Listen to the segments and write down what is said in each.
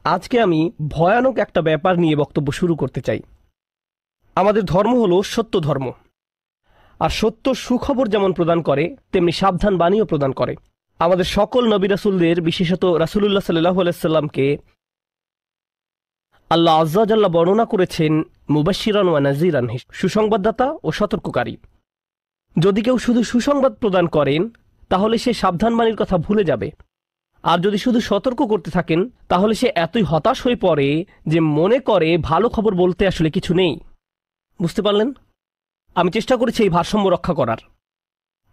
আজকে আমি ভয়ানক একটা ব্যাপার নিয়ে বক্তব্য শুরু করতে চাই। আমাদের ধর্ম হলো সত্য ধর্ম, আর সত্য সুখবর যেমন প্রদান করে তেমনি সাবধান বাণীও প্রদান করে। আমাদের সকল নবী রাসূলদের, বিশেষত রাসূলুল্লাহ সাল্লাল্লাহু আলাইহি সাল্লামকে আল্লাহ আযজা ওয়া জাল্লা বর্ণনা করেছেন মুবাশশিরান ওয়া নাযীরান, সুসংবাদদাতা ও সতর্ককারী। যদি কেউ শুধু সুসংবাদ প্রদান করেন তাহলে সে সাবধান বাণীর কথা ভুলে যাবে, আর যদি শুধু সতর্ক করতে থাকেন তাহলে সে এতই হতাশ হয়ে পড়ে যে মনে করে ভালো খবর বলতে আসলে কিছু নেই। বুঝতে পারলেন? আমি চেষ্টা করেছি এই ভারসাম্য রক্ষা করার।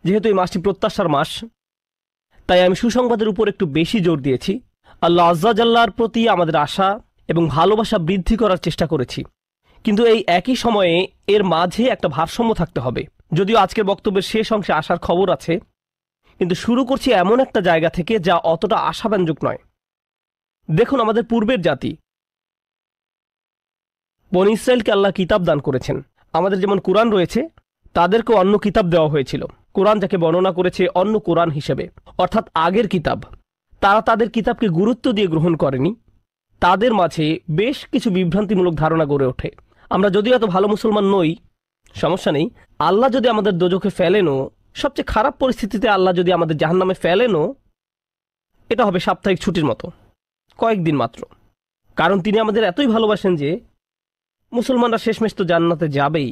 যেহেতু এই মাসটি প্রত্যাশার মাস, তাই আমি সুসংবাদের উপর একটু বেশি জোর দিয়েছি। আল্লাহ আযজা জাল্লার প্রতি আমাদের আশা এবং ভালোবাসা বৃদ্ধি করার চেষ্টা করেছি, কিন্তু এই একই সময়ে এর মাঝে একটা ভারসাম্য থাকতে হবে। যদিও আজকের বক্তব্যের শেষ অংশে আসার খবর আছে, কিন্তু শুরু করছি এমন একটা জায়গা থেকে যা অতটা আশাব্যঞ্জক নয়। দেখুন, আমাদের পূর্বের জাতি বনী ইসরায়েলকে আল্লাহ কিতাব দান করেছেন। আমাদের যেমন কুরআন রয়েছে, তাদেরকেও অন্য কিতাব দেওয়া হয়েছিল। কুরআন যাকে বর্ণনা করেছে অন্য কুরআন হিসেবে, অর্থাৎ আগের কিতাব। তারা তাদের কিতাবকে গুরুত্ব দিয়ে গ্রহণ করেনি। তাদের মাঝে বেশ কিছু বিভ্রান্তিমূলক ধারণা গড়ে ওঠে। আমরা যদিও এত ভালো মুসলমান নই, সমস্যা নেই। আল্লাহ যদি আমাদের দোজখে ফেলেনও, সবচেয়ে খারাপ পরিস্থিতিতে আল্লাহ যদি আমাদের জাহান্নামে ফেলেনও, এটা হবে সাপ্তাহিক ছুটির মতো, কয়েকদিন মাত্র। কারণ তিনি আমাদের এতই ভালোবাসেন যে মুসলমানরা শেষমেশ তো জান্নাতে যাবেই।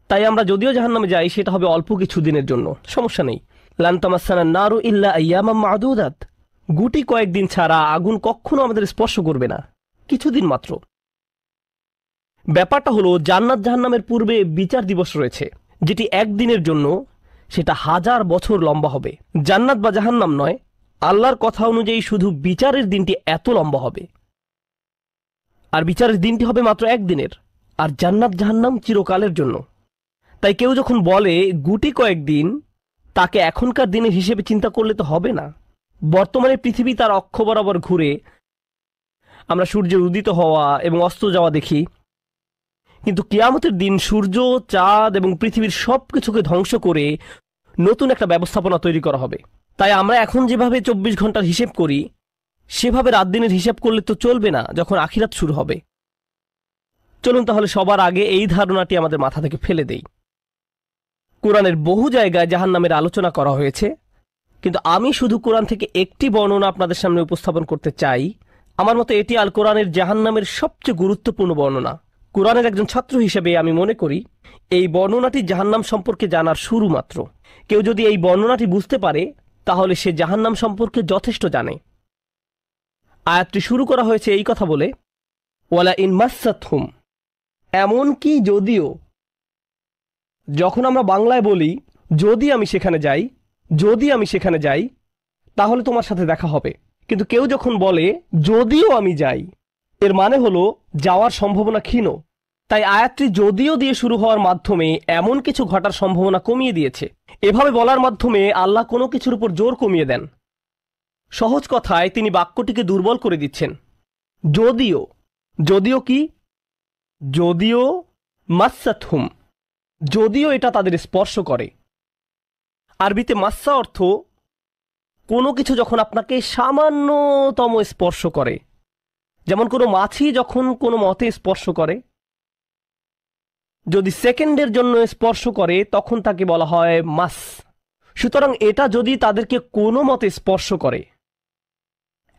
তাই আমরা যদিও জাহান্নামে যাই, সেটা হবে অল্প কিছু দিনের জন্য, সমস্যা নেই। লান তামাসসানান নারু ইল্লা আইয়ামাম মা'দুদাত, গুটি কয়েকদিন ছাড়া আগুন কখনো আমাদের স্পর্শ করবে না, কিছুদিন মাত্র। ব্যাপারটা হলো, জান্নাত জাহান্নামের পূর্বে বিচার দিবস রয়েছে, যেটি একদিনের জন্য, সেটা 1000 বছর লম্বা হবে। জান্নাত বা জাহান্নাম নয়, আল্লাহর কথা অনুযায়ী শুধু বিচারের দিনটি এত লম্বা হবে। আর বিচারের দিনটি হবে মাত্র একদিনের, আর জান্নাত জাহান্নাম চিরকালের জন্য। তাই কেউ যখন বলে গুটি কয়েকদিন, তাকে এখনকার দিনের হিসেবে চিন্তা করলে তো হবে না। বর্তমানে পৃথিবী তার অক্ষ বরাবর ঘুরে, আমরা সূর্যের উদিত হওয়া এবং অস্ত যাওয়া দেখি, কিন্তু কিয়ামতের দিন সূর্য, চাঁদ এবং পৃথিবীর সব কিছুকে ধ্বংস করে নতুন একটা ব্যবস্থাপনা তৈরি করা হবে। তাই আমরা এখন যেভাবে 24 ঘন্টার হিসেব করি, সেভাবে রাত দিনের হিসেব করলে তো চলবে না যখন আখিরাত শুরু হবে। চলুন তাহলে সবার আগে এই ধারণাটি আমাদের মাথা থেকে ফেলে দেই। কোরআনের বহু জায়গায় জাহান্নামের আলোচনা করা হয়েছে, কিন্তু আমি শুধু কোরআন থেকে একটি বর্ণনা আপনাদের সামনে উপস্থাপন করতে চাই। আমার মতে এটি আল কোরআনের জাহান্নামের সবচেয়ে গুরুত্বপূর্ণ বর্ণনা। কোরআনের একজন ছাত্র হিসেবে আমি মনে করি এই বর্ণনাটি জাহান্নাম সম্পর্কে জানার শুরু মাত্র। কেউ যদি এই বর্ণনাটি বুঝতে পারে, তাহলে সে জাহান্নাম সম্পর্কে যথেষ্ট জানে। আয়াতটি শুরু করা হয়েছে এই কথা বলে, ওয়ালা ইন মাসসাতহুম, এমনকি যদিও। যখন আমরা বাংলায় বলি যদি আমি সেখানে যাই, যদি আমি সেখানে যাই, তাহলে তোমার সাথে দেখা হবে, কিন্তু কেউ যখন বলে যদিও আমি যাই, এর মানে হলো যাওয়ার সম্ভাবনা ক্ষীণ। তাই আয়াতটি যদিও দিয়ে শুরু হওয়ার মাধ্যমে এমন কিছু ঘটার সম্ভাবনা কমিয়ে দিয়েছে। এভাবে বলার মাধ্যমে আল্লাহ কোনো কিছুর উপর জোর কমিয়ে দেন। সহজ কথায় তিনি বাক্যটিকে দুর্বল করে দিচ্ছেন। যদিও, যদিও কি? যদিও মাসসাতহুম, যদিও এটা তাদের স্পর্শ করে। আরবিতে মাসসা অর্থ কোনো কিছু যখন আপনাকে সামান্যতম স্পর্শ করে, যেমন কোনো মাছি যখন কোনো মতে স্পর্শ করে। যদি সেকেন্ডের জন্য স্পর্শ করে তখন তাকে বলা হয় মাস। সুতরাং এটা যদি তাদেরকে কোনো মতে স্পর্শ করে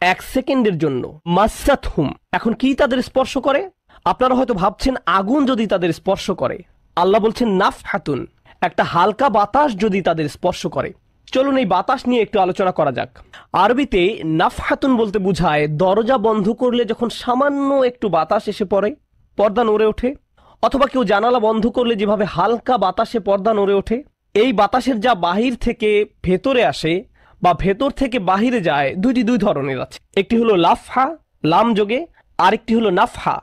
1 সেকেন্ডের জন্য, মাসসাতহুম। এখন কি তাদের স্পর্শ করে? আপনারা হয়তো ভাবছেন আগুন যদি তাদের স্পর্শ করে। আল্লাহ বলছেন নাফহাতুন, একটা হালকা বাতাস যদি তাদের স্পর্শ করে। চলুন এই বাতাস নিয়ে একটু আলোচনা করা যাক। আরবিতে নাফহাতুন বলতে বোঝায় দরজা বন্ধ করলে যখন সামান্য একটু বাতাস এসে পড়ে, পর্দা নড়ে ওঠে, অথবা কেউ জানালা বন্ধ করলে যেভাবে হালকা বাতাসে পর্দা নড়ে ওঠে। এই বাতাসের যা বাহির থেকে ভেতরে আসে বা ভেতর থেকে বাহিরে যায়, দুই ধরনের আছে। একটি হলো লাফহা, লাম যোগে, আরেকটি হলো নাফহা।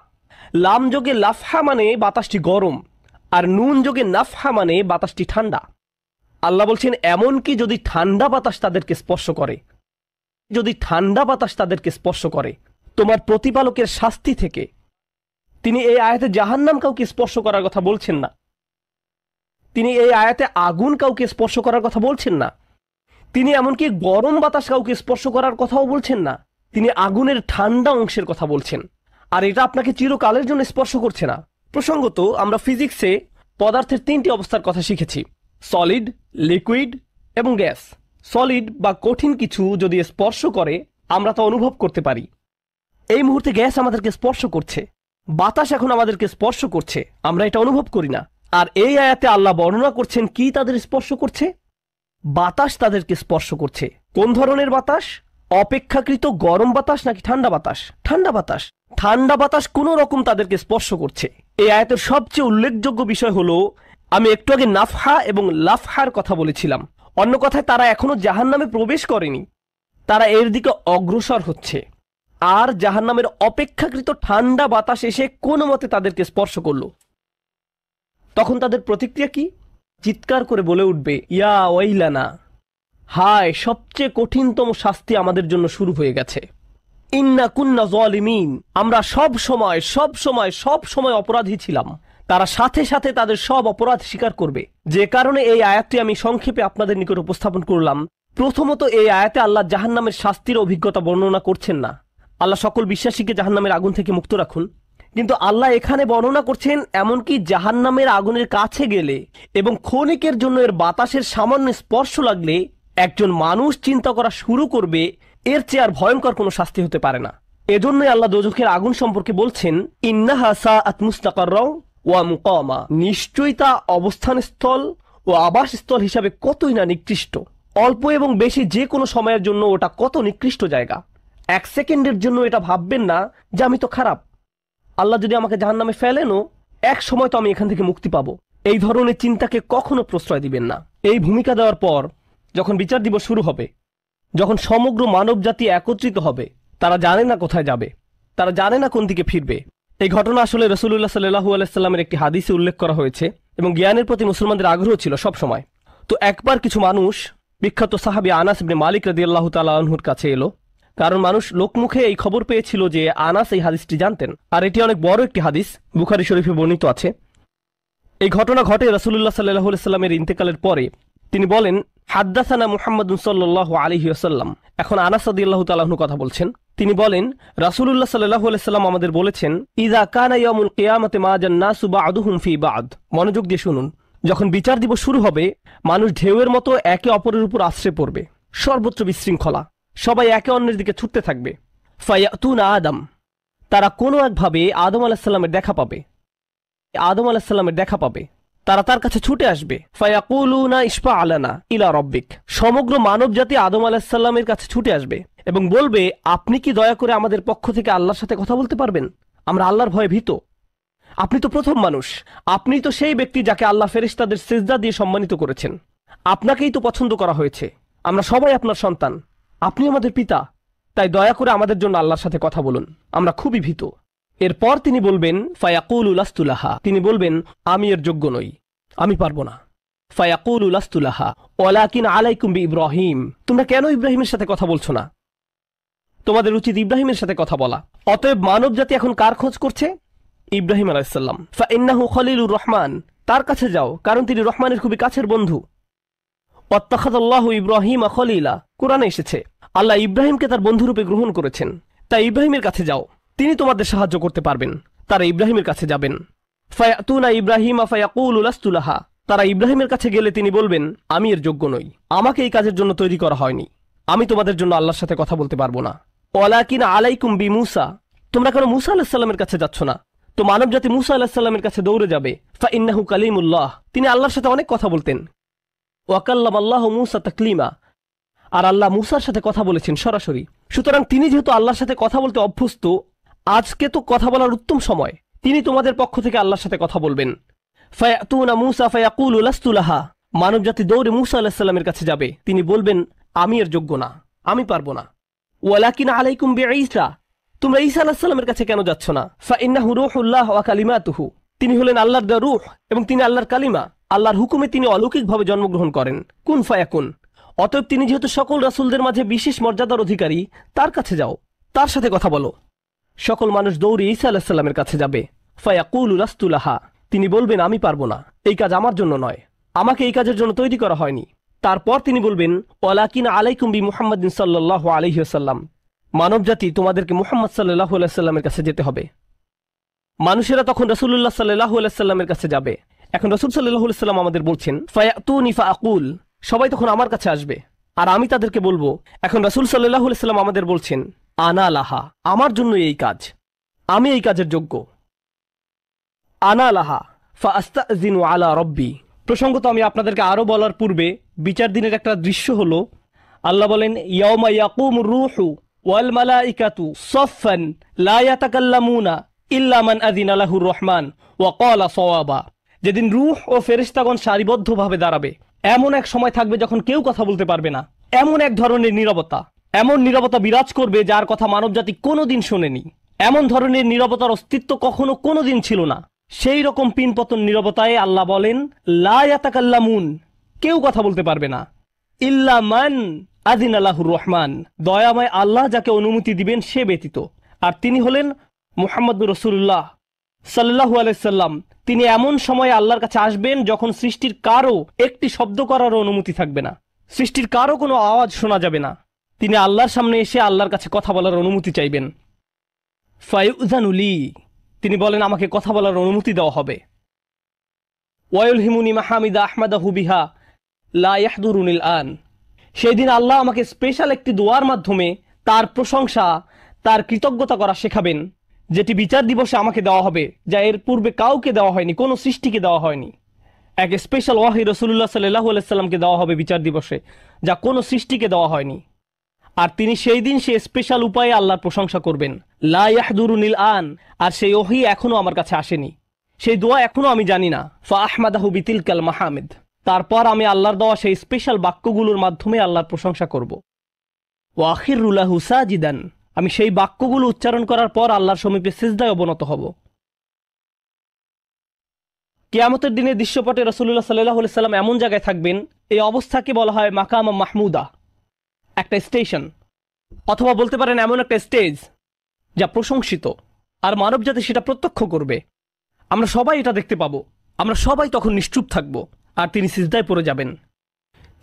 লাম যোগে লাফহা মানে বাতাসটি গরম, আর নুন যোগে নাফহা মানে বাতাসটি ঠান্ডা। আল্লাহ বলছেন এমনকি যদি ঠান্ডা বাতাস তাদেরকে স্পর্শ করে, যদি ঠান্ডা বাতাস তাদেরকে স্পর্শ করে তোমার প্রতিপালকের শাস্তি থেকে। তিনি এই আয়াতে জাহান্নাম কাউকে স্পর্শ করার কথা বলছেন না। তিনি এই আয়াতে আগুন কাউকে স্পর্শ করার কথা বলছেন না। তিনি এমনকি গরম বাতাস কাউকে স্পর্শ করার কথাও বলছেন না। তিনি আগুনের ঠান্ডা অংশের কথা বলছেন, আর এটা আপনাকে চিরকালের জন্য স্পর্শ করছে না। প্রসঙ্গত, আমরা ফিজিক্সে পদার্থের 3টি অবস্থার কথা শিখেছি: সলিড, লিকুইড এবং গ্যাস। সলিড বা কঠিন কিছু যদি স্পর্শ করে আমরা তা অনুভব করতে পারি। এই মুহূর্তে গ্যাস আমাদেরকে স্পর্শ করছে, বাতাস এখন আমাদেরকে স্পর্শ করছে, আমরা এটা অনুভব করি না। আর এই আয়াতে আল্লাহ বর্ণনা করছেন কি তাদের স্পর্শ করছে? বাতাস তাদেরকে স্পর্শ করছে। কোন ধরনের বাতাস? অপেক্ষাকৃত গরম বাতাস নাকি ঠান্ডা বাতাস? ঠান্ডা বাতাস। ঠান্ডা বাতাস কোন রকম তাদেরকে স্পর্শ করছে। এই আয়াতের সবচেয়ে উল্লেখযোগ্য বিষয় হলো, আমি একটু আগে নাফহা এবং লাফহার কথা বলেছিলাম। অন্য কথায়, তারা এখনো জাহান্নামে প্রবেশ করেনি, তারা এর দিকে অগ্রসর হচ্ছে। আর জাহান্নামের অপেক্ষাকৃত ঠান্ডা বাতাস এসে কোনো মতে তাদেরকে স্পর্শ করলো। তখন তাদের প্রতিক্রিয়া কি? চিৎকার করে বলে উঠবে, ইয়া ওয়াইলানা, হায়, সবচেয়ে কঠিনতম শাস্তি আমাদের জন্য শুরু হয়ে গেছে। ইন্না কুন্না যালিমিন, আমরা সব সময় অপরাধী ছিলাম। তারা সাথে সাথে তাদের সব অপরাধ স্বীকার করবে। যে কারণে এই আয়াতটি আমি সংক্ষেপে আপনাদের নিকট উপস্থাপন করলাম। প্রথমত, এই আয়াতে আল্লাহ জাহান্নামের শাস্তির অভিজ্ঞতা বর্ণনা করছেন না। আল্লাহ সকল বিশ্বাসীকে জাহান্নামের আগুন থেকে মুক্ত রাখুন। কিন্তু আল্লাহ এখানে বর্ণনা করছেন এমনকি জাহান্নামের আগুনের কাছে গেলে এবং ক্ষণিকের জন্য এর বাতাসের সামান্য স্পর্শ লাগলে একজন মানুষ চিন্তা করা শুরু করবে এর চেয়ে আর ভয়ঙ্কর কোনো শাস্তি হতে পারে না। এজন্যই আল্লাহ দোজখের আগুন সম্পর্কে বলছেন, ইন্নাহা সাআত মুস্তাকাররাও ওয়া মুকামা, নিশ্চয়ই তা অবস্থানস্থল ও আবাসস্থল হিসাবে কতই না নিকৃষ্ট। অল্প এবং বেশি যে কোনো সময়ের জন্য ওটা কত নিকৃষ্ট জায়গা। 1 সেকেন্ডের জন্য এটা ভাববেন না যে আমি তো খারাপ, আল্লাহ যদি আমাকে জাহান্নামে ফেলেনও এক সময় তো আমি এখান থেকে মুক্তি পাবো। এই ধরনের চিন্তাকে কখনো প্রশ্রয় দিবেন না। এই ভূমিকা দেওয়ার পর যখন বিচার দিবস শুরু হবে, যখন সমগ্র মানব জাতি একত্রিত হবে, তারা জানে না কোথায় যাবে, তারা জানে না কোন দিকে ফিরবে। এই ঘটনা আসলে রাসূলুল্লাহ সাল্লাল্লাহু আলাইহি সাল্লামের একটি হাদিসে উল্লেখ করা হয়েছে এবং জ্ঞানের প্রতি মুসলমানদের আগ্রহ ছিল সব সময়। তো একবার কিছু মানুষ বিখ্যাত সাহাবী আনাস ইবনে মালিক রাদিয়াল্লাহু তাআলা আনহুর কাছে এলো, কারণ মানুষ লোকমুখে এই খবর পেয়েছিল যে আনাস এই হাদিসটি জানতেন, আর এটি অনেক বড় একটি হাদিস, বুখারী শরীফে বর্ণিত আছে। এই ঘটনা ঘটে রাসূলুল্লাহ সাল্লাল্লাহু আলাইহি সাল্লামের ইন্তেকালের পরে। তিনি বলেন, হাদ্দাসানা মুহাম্মাদুন সাল্লাল্লাহু আলাইহি ওয়াসাল্লাম। এখন আনাস রাদিয়াল্লাহু তাআলা আনহু কথা বলছেন। তিনি বলেন, রাসূলুল্লাহ সাল্লাল্লাহু আলাইহি সাল্লাম আমাদের বলেছেন, ইযা কানা ইয়াউমুল কিয়ামাতি মা জান্নাসু বা'দুহুম ফি বা'দ। মনোযোগ দিয়ে শুনুন। যখন বিচার দিবস শুরু হবে, মানুষ ঢেউয়ের মতো একে অপরের উপর আশ্রে পড়বে, সর্বত্র বিশৃঙ্খলা, সবাই একে অন্যের দিকে ছুটতে থাকবে। ফায়াতুনা আদম, তারা কোনো একভাবে আদম আলাইহিস সালামের দেখা পাবে, তারা তার কাছে ছুটে আসবে। ফায়াকুলুনা ইশফা আলানা ইলা রাব্বিক, সমগ্র মানব জাতি আদম আলাইহিস সালামের কাছে ছুটে আসবে এবং বলবে, আপনি কি দয়া করে আমাদের পক্ষ থেকে আল্লাহর সাথে কথা বলতে পারবেন? আমরা আল্লাহর ভয়ে ভীত। আপনি তো প্রথম মানুষ, আপনি তো সেই ব্যক্তি যাকে আল্লাহ ফেরেশতাদের সিজদা দিয়ে সম্মানিত করেছেন, আপনাকেই তো পছন্দ করা হয়েছে, আমরা সবাই আপনার সন্তান, আপনি আমাদের পিতা, তাই দয়া করে আমাদের জন্য আল্লাহর সাথে কথা বলুন, আমরা খুবই ভীত। এরপর তিনি বলবেন, ফায়াকুলু লাস্তু লাহা, তিনি বলবেন, আমি এর যোগ্য নই, আমি পারবো না। ফায়াকুলু লাস্তু লাহা ওয়ালাকিন আলাইকুম বিইব্রাহিম, তোমরা কেন ইব্রাহিমের সাথে কথা বলছো না? তোমাদের উচিত ইব্রাহিমের সাথে কথা বলা। অতএব মানব জাতি এখন কার খোঁজ করছে? ইব্রাহিম আলাইহিস সালাম। ফাইন্নাহু খলিলুর রহমান, তার কাছে যাও, কারণ তিনি রহমানের খুবই কাছের বন্ধু। ওয়াত্তাখাযাল্লাহু ইব্রাহিমা খলিলা, কুরআনে এসেছে আল্লাহ ইব্রাহিমকে তার বন্ধুরূপে গ্রহণ করেছেন। তাই ইব্রাহিমের কাছে যাও, তিনি তোমাদের সাহায্য করতে পারবেন। তারা ইব্রাহিমের কাছে যাবেন। ফায়াতুনা ইব্রাহিমা ফায়াকুলু লাস্তু লাহা, তারা ইব্রাহিমের কাছে গেলে তিনি বলবেন, আমি এর যোগ্য নই, আমাকে এই কাজের জন্য তৈরি করা হয়নি, আমি তোমাদের জন্য আল্লাহর সাথে কথা বলতে পারবো না। ওয়ালাকিন আলাইকুম বিমূসা, তোমরা কেন মূসা আলাইহিস সালামের কাছে যাচ্ছ না? তো মানব জাতি মূসা আলাইহিস সালামের কাছে দৌড়ে যাবে। ফাইন্নাহু কালিমুল্লাহ, তিনি আল্লাহর সাথে অনেক কথা বলতেন। ওয়া কাল্লামাল্লাহু মূসা তাকলিমা, আর আল্লাহ মূসার সাথে কথা বলেছেন সরাসরি। সুতরাং তিনি যেহেতু আল্লাহর সাথে কথা বলতে অভ্যস্ত, আজকে তো কথা বলার উত্তম সময়, তিনি তোমাদের পক্ষ থেকে আল্লাহর সাথে কথা বলবেন। ফায়াতুনা মূসা ফায়াকুলু লাস্তু লাহা, মানব জাতি দৌড়ে মূসা আলাইহিস সালামের কাছে যাবে, তিনি বলবেন, আমি এর যোগ্য না, আমি পারবো না। ওয়ালাকিন আলাইকুম বিঈসা, তোমরা ঈসা আলাইহিস সালামের কাছে কেন যাচ্ছ না? ফাইন্নাহু রূহুল্লাহ ওয়া কালিমাতুহু, তিনি হলেন আল্লাহর দেওয়া রূহ এবং তিনি আল্লাহর কালিমা, আল্লাহর হুকুমে তিনি অলৌকিকভাবে জন্মগ্রহণ করেন। কুন ফায়াকুন, অতএব তিনি যেহেতু সকল রাসূলদের মাঝে বিশেষ মর্যাদার অধিকারী, তার কাছে যাও, তার সাথে কথা বলো। সকল মানুষ দৌড়ে ঈসা আলাইহিস সালামের কাছে যাবে। ফায়াকুলু লাস্তু লাহা, তিনি বলবেন, আমি পারবো না, এই কাজ আমার জন্য নয়, আমাকে এই কাজের জন্য তৈরি করা হয়নি। তারপর তিনি বলবেন, ওয়ালাকিন আলাইকুম বি মুহাম্মাদিন সাল্লাল্লাহু আলাইহি ওয়াসাল্লাম, মানবজাতি তোমাদেরকে মুহাম্মদ সাল্লাল্লাহু আলাইহি সাল্লামের কাছে যেতে হবে। মানুষেরা তখন রাসূলুল্লাহ সাল্লাল্লাহু আলাইহি সাল্লামের কাছে যাবে। এখন রাসূল সাল্লাল্লাহু আলাইহি সাল্লাম আমাদের বলছেন, ফায়াতুনি ফাআকুল, সবাই তখন আমার কাছে আসবে আর আমি তাদেরকে বলবো। এখন রাসূল সাল্লাল্লাহু আলাইহি সাল্লাম আমাদের বলছেন, আনা লাহা, আমার জন্য এই কাজ, আমি এই কাজের যোগ্য। আনা লাহা ফাআস্তাযিনু আলা রব্বি। প্রসঙ্গত আমি আপনাদেরকে আরো বলার পূর্বে বিচার দিনের একটা দৃশ্য হলো, আল্লাহ বলেন, ইয়াউমা ইয়াকুমুর রূহু ওয়াল মালাইকাতু সাফফান লা ইয়াতাকাল্লামুনা ইল্লা মান আযিনা লাহুর রহমান ওয়া ক্বালা সাওয়াবা। যেদিন রূহ ও ফেরেশতাগণ সারিবদ্ধভাবে দাঁড়াবে, এমন এক সময় থাকবে যখন কেউ কথা বলতে পারবে না। এমন এক ধরনের নীরবতা, এমন নীরবতা বিরাজ করবে যার কথা মানবজাতি কোনোদিন শোনেনি। এমন ধরনের নীরবতার অস্তিত্ব কখনো কোনোদিন ছিল না। সেই রকম পিনপতন নীরবতায় আল্লাহ বলেন, লা ইয়াতাকাল্লামুন, কেউ কথা বলতে পারবে না, ইল্লা মান আযিনা লাহুর রহমান, দয়াময় আল্লাহ যাকে অনুমতি দিবেন সে ব্যতীত। আর তিনি হলেন মুহাম্মদুর রাসূলুল্লাহ সাল্লাল্লাহু আলাইহি সাল্লাম। তিনি এমন সময় আল্লাহর কাছে আসবেন যখন সৃষ্টির কারো একটি শব্দ করার অনুমতি থাকবে না, সৃষ্টির কারো কোনো আওয়াজ শোনা যাবে না। তিনি আল্লাহর সামনে এসে আল্লাহর কাছে কথা বলার অনুমতি চাইবেন। ফায়ুযানু লি, তিনি বলেন আমাকে কথা বলার অনুমতি দেওয়া হবে। ওয়ায়ুলহিমুনি মাহামিদা আহমাদাহু বিহা লা ইয়াহদুরুনিল আন, সেই দিন আল্লাহ আমাকে স্পেশাল একটি দোয়ার মাধ্যমে তার প্রশংসা, তার কৃতজ্ঞতা করা শেখাবেন, যেটি বিচার দিবসে আমাকে দেওয়া হবে, যা এর পূর্বে কাউকে দেওয়া হয়নি, কোনো সৃষ্টিকে দেওয়া হয়নি। এক স্পেশাল ওয়াহি রাসূলুল্লাহ সাল্লাল্লাহু আলাইহি সাল্লামকে দেওয়া হবে বিচার দিবসে, যা কোনো সৃষ্টিকে দেওয়া হয়নি। আর তিনি সেই দিন সে স্পেশাল উপায়ে আল্লাহর প্রশংসা করবেন, লা ইয়াহদুরুনিল আন, আর সেই ওহী এখনো আমার কাছে আসেনি, সেই দোয়া এখনো আমি জানি না। ফা আহমাদাহু বিতিলকাল মাহামিদ, তারপর আমি আল্লাহর দেওয়া সেই স্পেশাল বাক্যগুলোর মাধ্যমে আল্লাহর প্রশংসা করব। ওয়া আখিরু লাহু সাজিদান, আমি সেই বাক্যগুলো উচ্চারণ করার পর আল্লাহর সমীপে সিজদায় অবনত হব। কিয়ামতের দিনের দৃশ্যপটে রাসূলুল্লাহ সাল্লাল্লাহু আলাইহি সাল্লাম এমন জায়গায় থাকবেন, এই অবস্থাকে বলা হয় মাকাম মাহমুদা, একটা স্টেশন, অথবা বলতে পারেন এমন একটা স্টেজ যা প্রশংসিত, আর মানবজাতি সেটা প্রত্যক্ষ করবে। আমরা সবাই এটা দেখতে পাবো। আমরা সবাই তখন নিশ্চুপ থাকব, আর তিনি সিজদায় পড়ে যাবেন।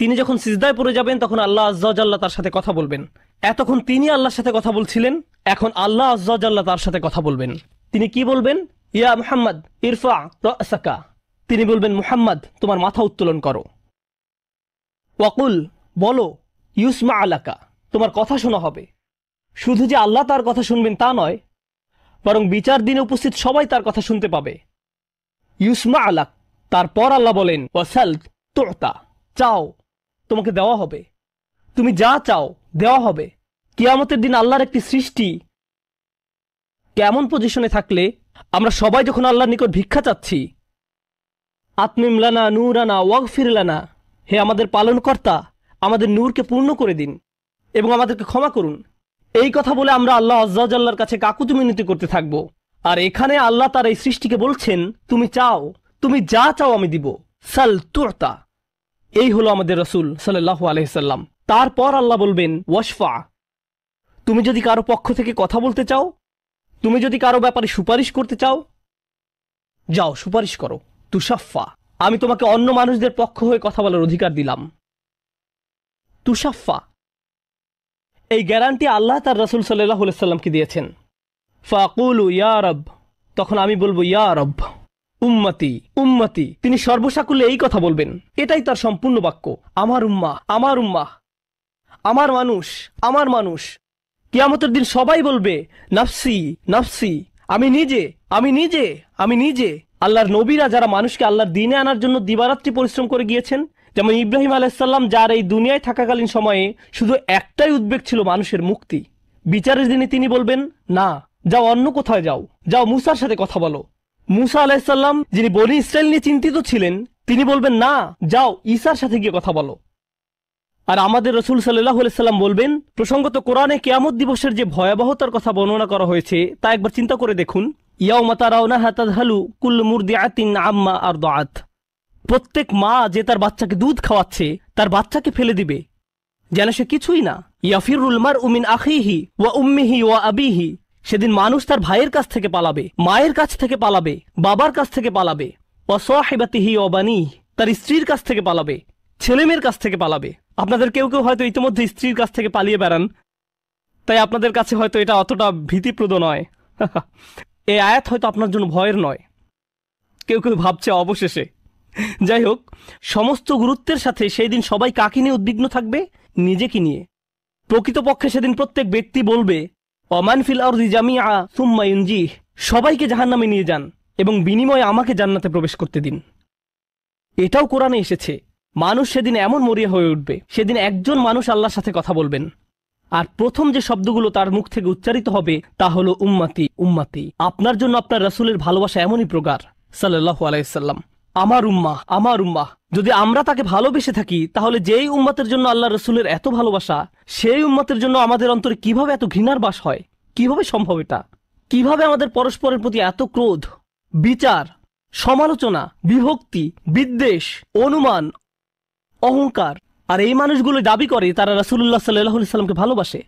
তিনি যখন সিজদায় পড়ে যাবেন তখন আল্লাহ আজ্জা ওয়া জাল্লা তার সাথে কথা বলবেন। এতক্ষণ তিনি আল্লাহর সাথে কথা বলছিলেন, এখন আল্লাহ আজ্জা ওয়া জাল্লা তার সাথে কথা বলবেন। তিনি কি বলবেন? ইয়া মুহাম্মদ ইরফা রাসাকা, তিনি বলবেন মুহাম্মদ তোমার মাথা উত্তোলন করো। ওয়াকুল, বলো, ইউসমা আলাকা, তোমার কথা শোনা হবে। শুধু যে আল্লাহ তার কথা শুনবেন তা নয়, বরং বিচার দিনে উপস্থিত সবাই তার কথা শুনতে পাবে। ইউসমা আলাক, তারপর আল্লাহ বলেন, ওয়াসাল তুতা, চাও তোমাকে দেওয়া হবে, তুমি যা চাও দেওয়া হবে। কিয়ামতের দিন আল্লাহর একটি সৃষ্টি কেমন পজিশনে থাকলে আমরা সবাই যখন আল্লাহর নিকট ভিক্ষা চাচ্ছি, আতমিম লানা নূরানা ওয়াগফির লানা, হে আমাদের পালনকর্তা, আমাদের নূরকে পূর্ণ করে দিন এবং আমাদেরকে ক্ষমা করুন, এই কথা বলে আমরা আল্লাহ আজ্জা ওয়া জাল্লার কাছে কাকুতি মিনতি করতে থাকব। আর এখানে আল্লাহ তার এই সৃষ্টিকে বলছেন, তুমি চাও, তুমি যা চাও আমি দিব, সাল তুতা। এই হলো আমাদের রাসূল সাল্লাল্লাহু আলাইহি সাল্লাম। তারপর আল্লাহ বলবেন, ওয়াশফা, তুমি যদি কারো পক্ষ থেকে কথা বলতে চাও, তুমি যদি কারো ব্যাপারে সুপারিশ করতে চাও, যাও সুপারিশ করো। তুশাফা, আমি তোমাকে অন্য মানুষদের পক্ষ হয়ে কথা বলার অধিকার দিলাম। তুশাফা, এই গ্যারান্টি আল্লাহ তার রাসূল সাল্লাল্লাহু আলাইহি সাল্লামকে দিয়েছেন। ফাকুলু ইয়া রব, তখন আমি বলবো ইয়া রব, উম্মতি উম্মতি, তিনি সর্বসাকুল্যে এই কথা বলবেন, এটাই তার সম্পূর্ণ বাক্য, আমার উম্মাহ আমার উম্মাহ, আমার মানুষ আমার মানুষ। কিয়ামতের দিন সবাই বলবে, নাফসি নাফসি, আমি নিজে আমি নিজে আমি নিজে। আল্লাহর নবীরা যারা মানুষকে আল্লাহর দ্বীনে আনার জন্য দিবারাত্রি পরিশ্রম করে গিয়েছেন, যেমন ইব্রাহিম আলাইহিস সালাম, যার এই দুনিয়ায় থাকাকালীন সময়ে শুধু একটাই উদ্বেগ ছিল মানুষের মুক্তি, বিচারের দিনে তিনি বলবেন, না, যাও অন্য কোথায় যাও, যাও মুসার সাথে কথা বলো। মুসা আলাইহিস সালাম, যিনি বনি ইসরাইল নিয়ে চিন্তিত ছিলেন, তিনি বলবেন, না, যাও ঈসার সাথে গিয়ে কথা বলো। আর আমাদের রাসূল সাল্লাল্লাহু আলাইহি সাল্লাম বলবেন, প্রসঙ্গত কোরআনে কিয়ামত দিবসের যে ভয়াবহতার কথা বর্ণনা করা হয়েছে তা একবার চিন্তা করে দেখুন। ইয়াউমা তারাউনাহা তাযহালু কুল্লু মুরদিআতিন আম্মা আরদাআত, প্রত্যেক মা যে তার বাচ্চাকে দুধ খাওয়াচ্ছে তার বাচ্চাকে ফেলে দিবে যেন সে কিছুই না। ইয়াফিরুল মারউ মিন আখিহি ওয়া উম্মিহি ওয়া আবিহি, সেদিন মানুষ তার ভাইয়ের কাছ থেকে পালাবে, মায়ের কাছ থেকে পালাবে, বাবার কাছ থেকে পালাবে। ওয়া সাহিবাতিহি ওয়া বানিহি, তার স্ত্রীর কাছ থেকে পালাবে, ছেলেমেয়ের কাছ থেকে পালাবে। আপনাদের কেউ কেউ হয়তো ইতিমধ্যে স্ত্রীর কাছ থেকে পালিয়ে বেড়ান, তাই আপনাদের কাছে হয়তো এটা অতটা ভীতিপ্রদ নয়। এই আয়াত হয়তো আপনার জন্য ভয়ের নয়, কেউ কেউ ভাবছে অবশেষে। যাই হোক, সমস্ত গুরুত্বের সাথে সেই দিন সবাই কাকে নিয়ে উদ্বিগ্ন থাকবে? নিজেকে নিয়ে। প্রকৃতপক্ষে সেদিন প্রত্যেক ব্যক্তি বলবে, অমান ফিল আরদি জামিআ সুম্মা ইউনজিহ, সবাইকে জাহান্নামে নিয়ে যান এবং বিনিময়ে আমাকে জান্নাতে প্রবেশ করতে দিন। এটাও কোরআনে এসেছে। মানুষ সেদিন এমন মরিয়া হয়ে উঠবে, সেদিন একজন মানুষ আল্লাহর সাথে কথা বলবেন, আর প্রথম যে শব্দগুলো তার মুখ থেকে উচ্চারিত হবে তা হলো উম্মতি উম্মতি। আপনার জন্য আপনার রাসূলের ভালোবাসা এমনই প্রগাঢ় সাল্লাল্লাহু আলাইহি সাল্লাম। আমার উম্মাহ, আমার উম্মাহ। যদি আমরা তাকে ভালোবেসে থাকি, তাহলে যেই উম্মতের জন্য আল্লাহ রসুলের এত ভালোবাসা, সেই উম্মতের জন্য আমাদের অন্তরে কিভাবে এত ঘৃণার বাস হয়? কিভাবে সম্ভব এটা? কিভাবে আমাদের পরস্পরের প্রতি এত ক্রোধ, বিচার, সমালোচনা, বিভক্তি, বিদ্বেষ, অনুমান, অহংকার? আর এই মানুষগুলো দাবি করে তারা রাসূলুল্লাহ সাল্লাল্লাহু আলাইহি সাল্লামকে ভালোবাসে।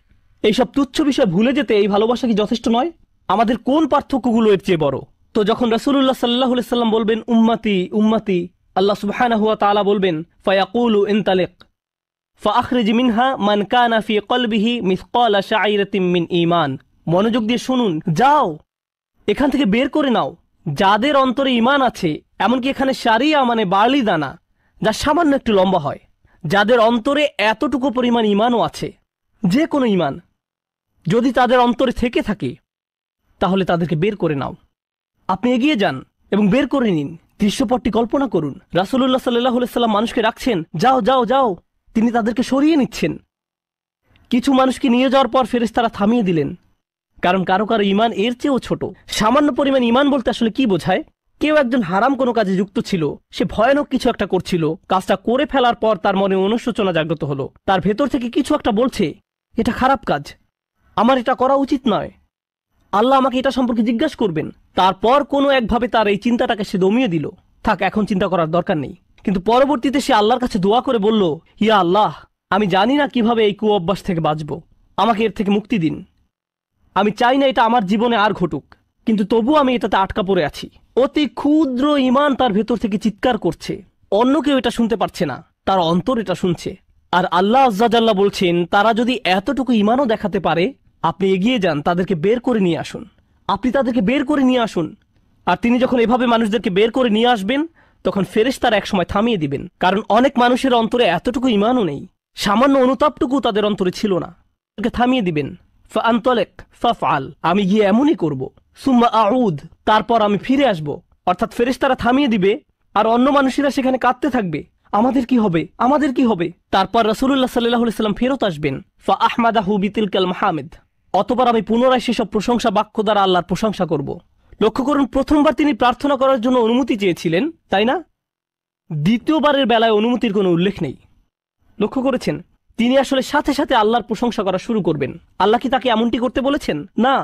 এইসব তুচ্ছ বিষয় ভুলে যেতে এই ভালোবাসা কি যথেষ্ট নয়? আমাদের কোন পার্থক্যগুলো এর চেয়ে বড়? তো যখন রাসূলুল্লাহ সাল্লাল্লাহু আলাইহি সাল্লাম বলবেন উম্মতি উম্মতি, আল্লাহ সুবহানাহু ওয়া তাআলা বলবেন ফায়াকুলু ইনতালিক ফাআখরিজ মিনহা মান কানা ফি কলবিহি মিসকালা শাইরাতিন মিন ঈমান। মনোযোগ দিয়ে শুনুন, যাও এখান থেকে বের করে নাও যাদের অন্তরে ঈমান আছে, এমনকি এখানে শারিয়া মানে বার্লি দানা, যা সামান্য একটু লম্বা হয়, যাদের অন্তরে এতটুকু পরিমাণ ঈমানও আছে, যে কোনো ঈমান যদি তাদের অন্তরে থেকে থাকে, তাহলে তাদেরকে বের করে নাও। আপনি এগিয়ে যান এবং বের করে নিন। দৃশ্যপটটি কল্পনা করুন, রাসূলুল্লাহ সাল্লাল্লাহু আলাইহি সাল্লাম মানুষকে রাখছেন, যাও যাও যাও, তিনি তাদেরকে সরিয়ে নিচ্ছেন। কিছু মানুষকে নিয়ে যাওয়ার পর ফেরেশতারা থামিয়ে দিলেন, কারণ কারো কারো ঈমান এর চেয়েও ছোট। সামান্য পরিমাণ ঈমান বলতে আসলে কি বোঝায়? কেউ একজন হারাম কোনো কাজে যুক্ত ছিল, সে ভয়ানক কিছু একটা করছিল, কাজটা করে ফেলার পর তার মনে অনুশোচনা জাগ্রত হলো, তার ভেতর থেকে কিছু একটা বলছে এটা খারাপ কাজ, আমার এটা করা উচিত নয়, আল্লাহ আমাকে এটা সম্পর্কে জিজ্ঞাসা করবেন। তারপর কোনো একভাবে তার এই চিন্তাটাকে সে দমিয়ে দিল, থাক এখন চিন্তা করার দরকার নেই। কিন্তু পরবর্তীতে সে আল্লাহর কাছে দোয়া করে বলল, ইয়া আল্লাহ, আমি জানি না কিভাবে এই কুঅভ্যাস থেকে বাঁচব, আমাকে এর থেকে মুক্তি দিন। আমি চাই না এটা আমার জীবনে আর ঘটুক, কিন্তু তবু আমি এটাতে আটকা পড়ে আছি। অতি ক্ষুদ্র ঈমান তার ভেতর থেকে চিৎকার করছে, অন্য কেউ এটা শুনতে পারছে না, তার অন্তর এটা শুনছে। আর আল্লাহ আজ্জা জাল্লা বলছেন, তারা যদি এতটুকু ঈমানও দেখাতে পারে, আপনি এগিয়ে যান, তাদেরকে বের করে নিয়ে আসুন। আপনি তাদেরকে বের করে নিয়ে আসুন। আর তিনি যখন এভাবে মানুষদেরকে বের করে নিয়ে আসবেন, তখন ফেরেশতারা একসময় থামিয়ে দিবেন, কারণ অনেক মানুষের অন্তরে এতটুকু ঈমানও নেই, সামান্য অনুতাপটুকু তাদের অন্তরে ছিল না। থামিয়ে দিবেন, ফাআনতালিক ফাফআল, আমি গিয়ে এমনই করব, সুম্মা আউদ, তারপর আমি ফিরে আসব। অর্থাৎ ফেরেশতারা থামিয়ে দিবে, আর অন্য মানুষেরা সেখানে কাঁদতে থাকবে, আমাদের কি হবে, আমাদের কি হবে? তারপর রাসূলুল্লাহ সাল্লাল্লাহু আলাইহি সাল্লাম ফেরত আসবেন, ফাআহমাদাহু বিতিলকাল মাহামিদ, অতঃপর আমি পুনরায় সেসব প্রশংসা বাক্য দ্বারা আল্লাহর প্রশংসা করব। লক্ষ্য করুন, প্রথমবার তিনি প্রার্থনা করার জন্য অনুমতি চেয়েছিলেন, তাই না? দ্বিতীয়বারের বেলায় অনুমতির কোনো উল্লেখ নেই। লক্ষ্য করেছেন, তিনি আসলে সাথে সাথে আল্লাহর প্রশংসা করা শুরু করবেন। আল্লাহ কি তাকে এমনটি করতে বলেছেন? না,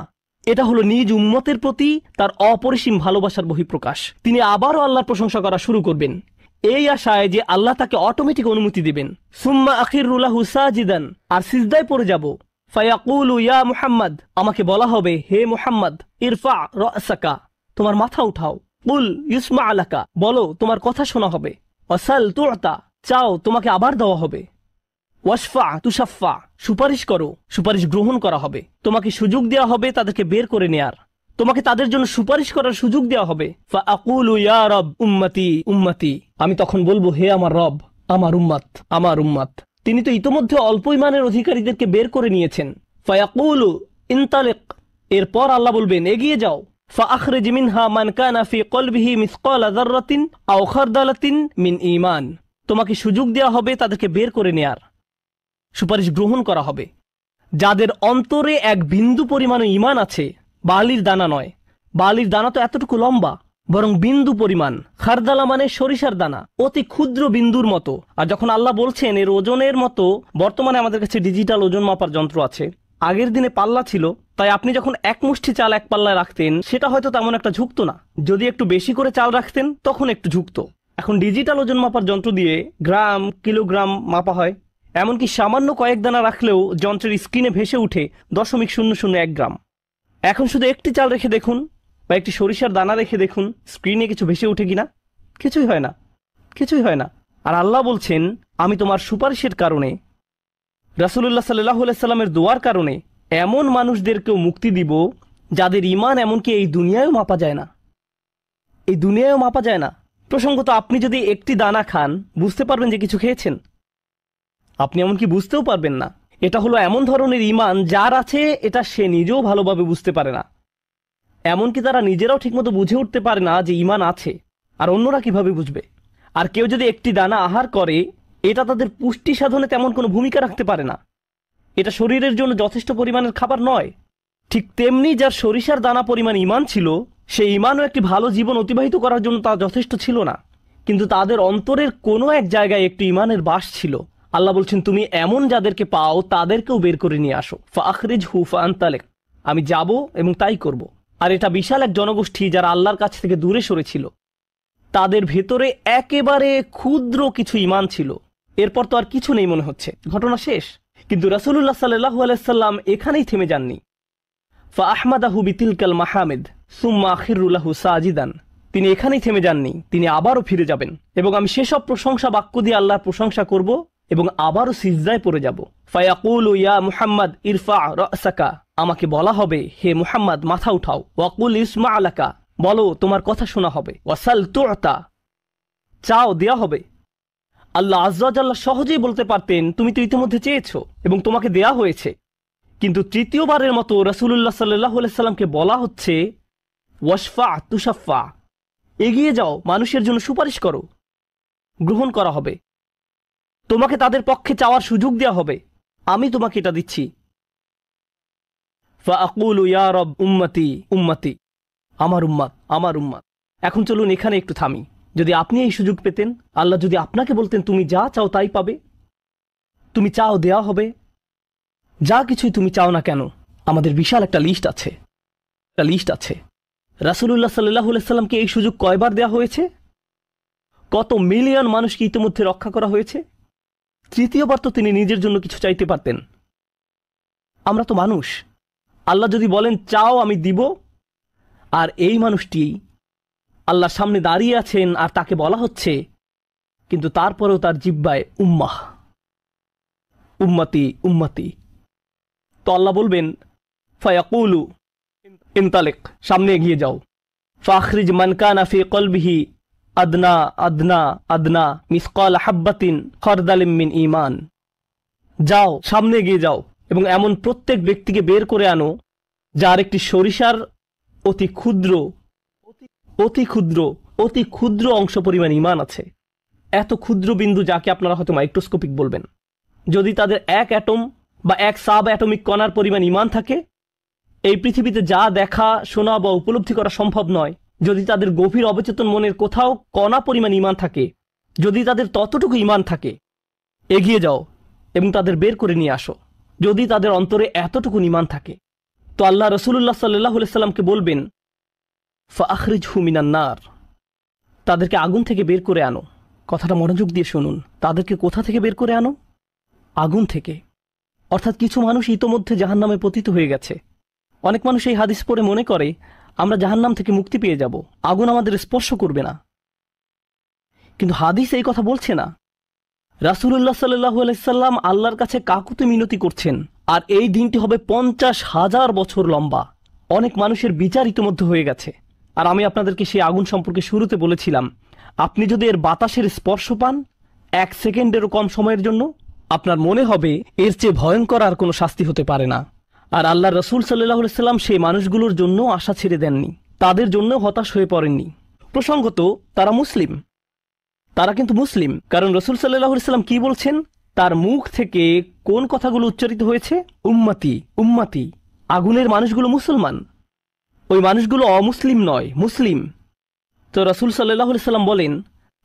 এটা হলো নিজ উম্মতের প্রতি তার অপরিসীম ভালোবাসার বহিঃপ্রকাশ। তিনি আবারও আল্লাহর প্রশংসা করা শুরু করবেন, এই আশায় যে আল্লাহ তাকে অটোমেটিক অনুমতি দিবেন। সুম্মা আখিরু লাহু সাজিদান, আর সিজদায় পড়ে যাব। ফায়াকুলু ইয়া মুহাম্মদ, আমাকে বলা হবে, হে মুহাম্মদ, ইরফা রাসাকা, তোমার মাথা উঠাও। কুল ইউসমা লাকা, বলো তোমার কথা শোনা হবে। ওয়াসাল তুতা, চাও তোমাকে আবার দেওয়া হবে। ওয়াশফা তুশাফা, সুপারিশ করো, সুপারিশ গ্রহণ করা হবে। তোমাকে সুযোগ দেওয়া হবে তাদেরকে বের করে নেয়ার, তোমাকে তাদের জন্য সুপারিশ করার সুযোগ দেওয়া হবে। ফাআকুলু ইয়া রব উম্মতি উম্মতি, আমি তখন বলবো, হে আমার রব, আমার উম্মত, আমার উম্মত। তিনি তো ইতোমধ্যে অল্প ঈমানের অধিকারীদেরকে বের করে নিয়েছেন। ফায়াকুলু ইনতালিক, এরপর আল্লাহ বলবেন, এগিয়ে যাও। ফাআখরিজ মিনহা মান কানা ফি কলবিহি মিসকালা যাররাতিন আও খারদালাতিন মিন ঈমান, তোমাকে সুযোগ দেওয়া হবে তাদেরকে বের করে নেয়ার, সুপারিশ গ্রহণ করা হবে। যাদের অন্তরে এক বিন্দু পরিমাণ ঈমান আছে, বালির দানা নয়, বালির দানা তো এতটুকু লম্বা, বরং বিন্দু পরিমাণ। খারদালা মানে সরিষার দানা, অতি ক্ষুদ্র বিন্দুর মতো। আর যখন আল্লাহ বলছেন এর ওজনের মতো, বর্তমানে আমাদের কাছে ডিজিটাল ওজন মাপার যন্ত্র আছে, আগের দিনে পাল্লা ছিল, তাই আপনি যখন এক মুষ্টি চাল এক পাল্লায় রাখতেন, সেটা হয়তো তেমন একটা ঝুঁকতো না। যদি একটু বেশি করে চাল রাখতেন, তখন একটু ঝুঁকতো। এখন ডিজিটাল ওজন মাপার যন্ত্র দিয়ে গ্রাম, কিলোগ্রাম মাপা হয়। এমনকি সামান্য কয়েক দানা রাখলেও যন্ত্রের স্ক্রিনে ভেসে উঠে 0.001 গ্রাম। এখন শুধু একটি চাল রেখে দেখুন, বা একটি সরিষার দানা রেখে দেখুন, স্ক্রিনে কিছু ভেসে উঠে কিনা? কিছুই হয় না, কিছুই হয় না। আর আল্লাহ বলছেন, আমি তোমার সুপারিশের কারণে, রাসূলুল্লাহ সাল্লাল্লাহু আলাইহি সাল্লামের দোয়ার কারণে এমন মানুষদেরকেও মুক্তি দিব যাদের ঈমান এমনকি এই দুনিয়ায়ও মাপা যায় না, এই দুনিয়ায়ও মাপা যায় না। প্রসঙ্গত আপনি যদি একটি দানা খান বুঝতে পারবেন যে কিছু খেয়েছেন? আপনি এমনকি বুঝতেও পারবেন না। এটা হলো এমন ধরনের ঈমান যার আছে এটা সে নিজেও ভালোভাবে বুঝতে পারে না, এমনকি তারা নিজেরাও ঠিকমতো বুঝে উঠতে পারে না যে ঈমান আছে, আর অন্যরা কিভাবে বুঝবে? আর কেউ যদি একটি দানা আহার করে এটা তাদের পুষ্টি সাধনে তেমন কোনো ভূমিকা রাখতে পারে না, এটা শরীরের জন্য যথেষ্ট পরিমাণের খাবার নয়। ঠিক তেমনি যার সরিষার দানা পরিমাণ ঈমান ছিল, সেই ঈমানও একটি ভালো জীবন অতিবাহিত করার জন্য তা যথেষ্ট ছিল না, কিন্তু তাদের অন্তরের কোনো এক জায়গায় একটি ঈমানের বাস ছিল। আল্লাহ বলছেন, তুমি এমন যাদেরকে পাও তাদেরকেও বের করে নিয়ে আসো। ফাখরিজহু ফাআনতালিক, আমি যাব এবং তাই করব। আর এটা বিশাল এক জনগোষ্ঠী যারা আল্লাহর কাছ থেকে দূরে সরেছিল, তাদের ভেতরে একেবারে ক্ষুদ্র কিছু ঈমান ছিল। এরপর তো আর কিছু নেই মনে হচ্ছে, ঘটনা শেষ। কিন্তু রাসূলুল্লাহ সাল্লাল্লাহু আলাইহি সাল্লাম এখানেই থেমে যাননি। ফাআহমাদাহু বিতিলকাল মাহামিদ সুম্মা আখিরু লাহু সাজিদান, তিনি এখানেই থেমে যাননি, তিনি আবারও ফিরে যাবেন এবং আমি সেসব প্রশংসা বাক্য দিয়ে আল্লাহর প্রশংসা করব এবং আবারও সিজদায় পড়ে যাব। ফায়াকুলু ইয়া মুহাম্মদ ইরফা রাসাকা, আমাকে বলা হবে হে মুহাম্মদ মাথা উঠাও। ওয়াকুল ইসমা আলাকা, বলো তোমার কথা শোনা হবে। ওয়াসাল তুতা, চাও দেয়া হবে। আল্লাহ আযজা ওয়া জাল্লা সহজেই বলতে পারতেন তুমি তো ইতিমধ্যে চেয়েছো এবং তোমাকে দেয়া হয়েছে, কিন্তু তৃতীয়বারের মতো রাসূলুল্লাহ সাল্লাল্লাহু আলাইহি সাল্লামকে বলা হচ্ছে ওয়াশফা তুশাফা, এগিয়ে যাও, মানুষের জন্য সুপারিশ করো, গ্রহণ করা হবে, তোমাকে তাদের পক্ষে চাওয়ার সুযোগ দেওয়া হবে, আমি তোমাকে এটা দিচ্ছি। ফাআকুলু ইয়া রব উম্মতি উম্মতি, আমার উম্মাত আমার উম্মাত। এখন চলুন এখানে একটু থামি। যদি আপনি এই সুযোগ পেতেন, আল্লাহ যদি আপনাকে বলতেন তুমি যা চাও তাই পাবে, তুমি চাও দেয়া হবে, যা কিছুই তুমি চাও না কেন, আমাদের বিশাল একটা লিস্ট আছে। রাসূলুল্লাহ সাল্লাল্লাহু আলাইহি সাল্লামকে এই সুযোগ কয়বার দেয়া হয়েছে? কত মিলিয়ন মানুষকে ইতিমধ্যে রক্ষা করা হয়েছে। তৃতীয়বার তো তিনি নিজের জন্য কিছু চাইতে পারতেন। আমরা তো মানুষ, আল্লাহ যদি বলেন চাও আমি দিব, আর এই মানুষটি আল্লাহর সামনে দাঁড়িয়ে আছেন আর তাকে বলা হচ্ছে, কিন্তু তারপরেও তার জিহ্বায় উম্মাহ উম্মতি উম্মতি। তো আল্লাহ বলবেন ফায়াকুলু ইনতালিক, সামনে এগিয়ে যাও। ফাখরিজ মান কানা ফি কলবিহি আদনা আদনা আদনা মিসকাল হাব্বাতিন খারদালিম মিন ঈমান, যাও সামনে এগিয়ে যাও এবং এমন প্রত্যেক ব্যক্তিকে বের করে আনো যার একটি সরিষার অতি ক্ষুদ্র অতি ক্ষুদ্র অংশ পরিমাণ ঈমান আছে। এত ক্ষুদ্র বিন্দু যাকে আপনারা হয়তো মাইক্রোস্কোপিক বলবেন। যদি তাদের এক অ্যাটম বা এক সাব অ্যাটমিক কণার পরিমাণ ঈমান থাকে, এই পৃথিবীতে যা দেখা শোনা বা উপলব্ধি করা সম্ভব নয়। যদি তাদের গভীর অবচেতন মনের কোথাও কণা পরিমাণ ঈমান থাকে, যদি তাদের ততটুকু ঈমান থাকে, এগিয়ে যাও এবং তাদের বের করে নিয়ে আসো। যদি তাদের অন্তরে এতটুকু ঈমান থাকে, তো আল্লাহ রাসূলুল্লাহ সাল্লাল্লাহু আলাইহি সাল্লামকে বলবেন ফাআখরিজহু মিনান নার, তাদেরকে আগুন থেকে বের করে আনো। কথাটা মনোযোগ দিয়ে শুনুন, তাদেরকে কোথা থেকে বের করে আনো? আগুন থেকে। অর্থাৎ কিছু মানুষ ইতোমধ্যে জাহান্নামে পতিত হয়ে গেছে। অনেক মানুষ এই হাদিস পড়ে মনে করে আমরা জাহান্নাম থেকে মুক্তি পেয়ে যাব, আগুন আমাদের স্পর্শ করবে না। কিন্তু হাদিস এই কথা বলছে না। রাসূলুল্লাহ সাল্লাল্লাহু আলাইহি সাল্লাম আল্লাহর কাছে কাকুতি মিনতি করছেন, আর এই দিনটি হবে 50,000 বছর লম্বা। অনেক মানুষের বিচার ইতোমধ্যে হয়ে গেছে। আর আমি আপনাদেরকে সেই আগুন সম্পর্কে শুরুতে বলেছিলাম, আপনি যদি এর বাতাসের স্পর্শ পান 1 সেকেন্ডেরও কম সময়ের জন্য, আপনার মনে হবে এর চেয়ে ভয়ঙ্কর আর কোনো শাস্তি হতে পারে না। আর আল্লাহ রাসূল সাল্লাল্লাহু আলাইহি সাল্লাম সেই মানুষগুলোর জন্য আশা ছেড়ে দেননি, তাদের জন্য হতাশ হয়ে পড়েননি। প্রসঙ্গত তারা মুসলিম, তারা কিন্তু মুসলিম, কারণ রাসূল সাল্লাল্লাহু আলাইহি সাল্লাম কি বলছেন, তার মুখ থেকে কোন কথাগুলো উচ্চারিত হয়েছে? উম্মতি উম্মতি। আগুনের মানুষগুলো মুসলমান, ওই মানুষগুলো অমুসলিম নয়, মুসলিম। তো রাসূল সাল্লাল্লাহু আলাইহি সাল্লাম বলেন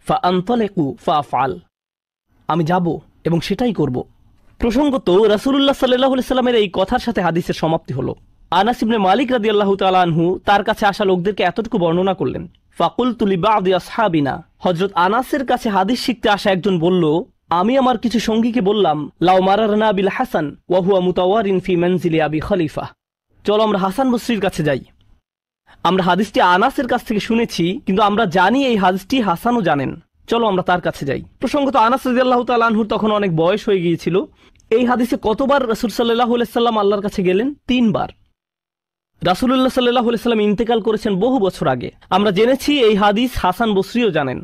ফাআনতালিকু ফাআফআল, আমি যাব এবং সেটাই করব। প্রসঙ্গত রাসূলুল্লাহ সাল্লাল্লাহু আলাইহি সাল্লামের এই কথার সাথে হাদিসের সমাপ্তি হলো। আনাস ইবনে মালিক রাদিয়াল্লাহু তাআলা আনহু তার কাছে আসা লোকদেরকে এতটুকু বর্ণনা করলেন। ফাকুলতু লিবাদি আসহাবিনা, হযরত আনাসের কাছে হাদিস শিখতে আসা একজন বলল, আমি আমার কিছু সঙ্গীকে বললাম, লাউ মারারনা বিল হাসান ওয়া হুয়া মুতাওয়ারিন ফি মানজিলি আবি খলিফা, চলো আমরা হাসান বসরির কাছে যাই। আমরা হাদিসটি আনাসের কাছ থেকে শুনেছি, কিন্তু আমরা জানি এই হাদিসটি হাসানও জানেন, চলো আমরা তার কাছে যাই। প্রসঙ্গত আনাস রাদিয়াল্লাহু তাআলা আনহুর তখন অনেক বয়স হয়ে গিয়েছিল। এই হাদিসে কতবার রাসূল সাল্লাল্লাহু আলাইহি সাল্লাম আল্লাহর কাছে গেলেন? 3 বার। রাসূলুল্লাহ সাল্লাল্লাহু আলাইহি সাল্লাম ইন্তেকাল করেছেন বহু বছর আগে। আমরা জেনেছি এই হাদিস হাসান বসরিও জানেন।